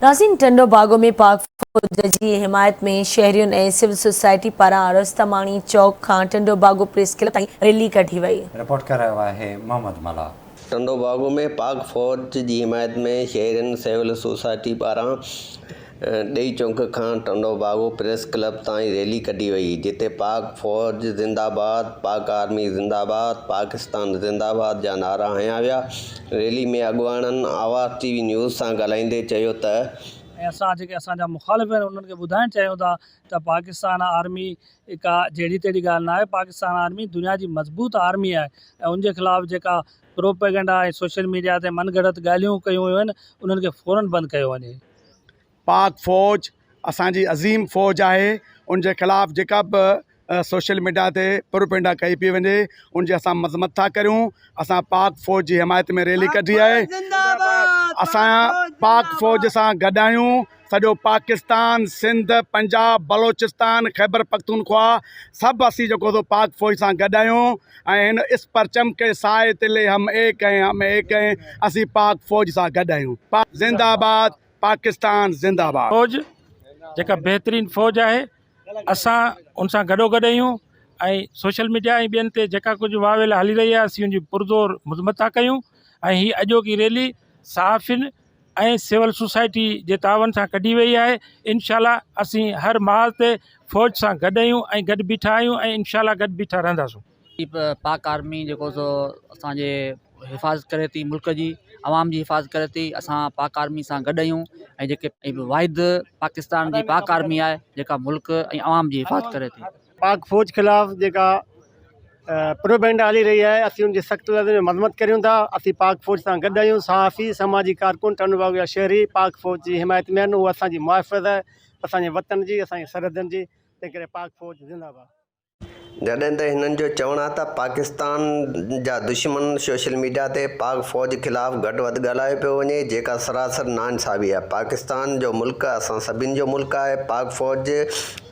नाज़रीन, टंडो बागो में पाक फ़ौज जी हिमायत में शहरियुनि ऐं सिविल सोसाइटी पारां रस्तमाणी चौक खां टंडो बागो प्रेस क्लब ताईं रैली कढी वई। रिपोर्ट कर रहा है मोहम्मद मला। टंडो बागो में पाक फ़ौज जी हिमायत में शहरियुनि सिविल सोसाइटी पारां ॾेई चौक खां टंडो बागो प्रेस क्लब ताईं रैली कढी वई, जिते पाक फ़ौज ज़िंदाबाद, पाक आर्मी ज़िंदाबाद, पाकिस्तान ज़िंदाबाद जा नारा हंया विया। रैली में अॻवाननि आवाज़ टीवी न्यूज़ सां ॻाल्हाईंदे चयो त असां जेके असांजा मुखालिफ़ आहिनि उन्हनि खे ॿुधाइणु चाहियूं था त पाकिस्तान आर्मी का जहिड़ी तहिड़ी ॻाल्हि न आहे। पाकिस्तान आर्मी दुनिया जी मज़बूत आर्मी आहे ऐं उनजे ख़िलाफ़ु जेका प्रोपेगेंडा ऐं सोशल मीडिया ते मनगढ़ंत ॻाल्हियूं कयूं वियूं आहिनि उन्हनि खे फ़ौरन बंदि कयो वञे। पाक फ़ौज असांजी अज़ीम फ़ौज आहे, उनजे ख़िलाफ़ु जेका बि सोशल मीडिया ते प्रोपेगेंडा कई पई वञे उनजी असां मज़म्मत था करियूं। असां पाक फ़ौज जी हिमायत में रैली कढी आहे। असां पाक फ़ौज सां गॾु आहियूं। सॼो पाकिस्तान, सिंध, पंजाब, बलोचिस्तान, खैबर पख्तूनख्वा सभु असीं जेको थो पाक फ़ौज सां गॾु आहियूं ऐं हिन इस परचम के साए तिले हम एक हैं, हम एक हैं। असीं पाक फ़ौज सां गॾु आहियूं। पाक ज़िंदाबाद, पाकिस्तान ज़िंदाबाद। फ़ौज जेका बहितरीनु फ़ौज आहे, असां उन सां गॾोगॾु आहियूं ऐं सोशल मीडिया ऐं ॿियनि ते जेका कुझु वावेल हली रही आहे असीं उनजी पुरज़ोर मज़म्मत था कयूं ऐं हीअ अॼोकी रैली सहाफ़ियुनि ऐं सिविल सोसाइटी जे तावन सां कढी वई आहे। इनशाला असीं हर महाज़ ते फ़ौज सां गॾु आहियूं ऐं गॾु बीठा आहियूं ऐं इनशाला गॾु बीठा रहंदासीं। पाक आर्मी जेको सो असांजे हिफ़ाज़त करे थी, मुल्क जी आवाम जी हिफ़ाज़त करे थी। असां पाक आर्मी सां गॾु आहियूं ऐं जेके वाहिद पाकिस्तान जी पाक आर्मी आहे जेका मुल्क ऐं आवाम जी हिफ़ाज़त करे थी। पाक फ़ौज ख़िलाफ़ जेका प्रोपेगेंडा हली रही है असीं उनकी सख्त में मज़म्मत करूँ था। असीं पाक फ़ौज सां गॾु आहियूं। सहाफ़ी, समाजी कारकुन, टंडो बागो जा शहरी पाक फ़ौज जी हिमायत में आहिनि। उहा असांजी मुहाफ़िज़ आहे असांजे वतन जी, असांजी सरहदनि जी। तंहिं करे पाक फ़ौज ज़िंदाबाद। जॾहिं त हिननि जो चवणु आहे त पाकिस्तान जा दुश्मन सोशल मीडिया ते पाक फ़ौज ख़िलाफ़ु घटि वधि ॻाल्हायो पियो वञे, जेका सरासर नाइंसाफ़ी आहे। पाकिस्तान जो मुल्क असां सभिनि जो मुल्क आहे। पाक फ़ौज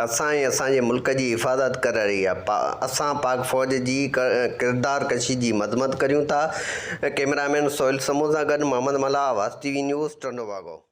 असां ऐं असांजे मुल्क जी हिफ़ाज़त करे रही आहे। असां पाक फ़ौज जी किरदार कशी जी मज़म्मत करियूं था। कैमरामैन सोहिल समूह सां गॾु मोहम्मद मला, आवाज़ टीवी न्यूज़, टंडो बागो।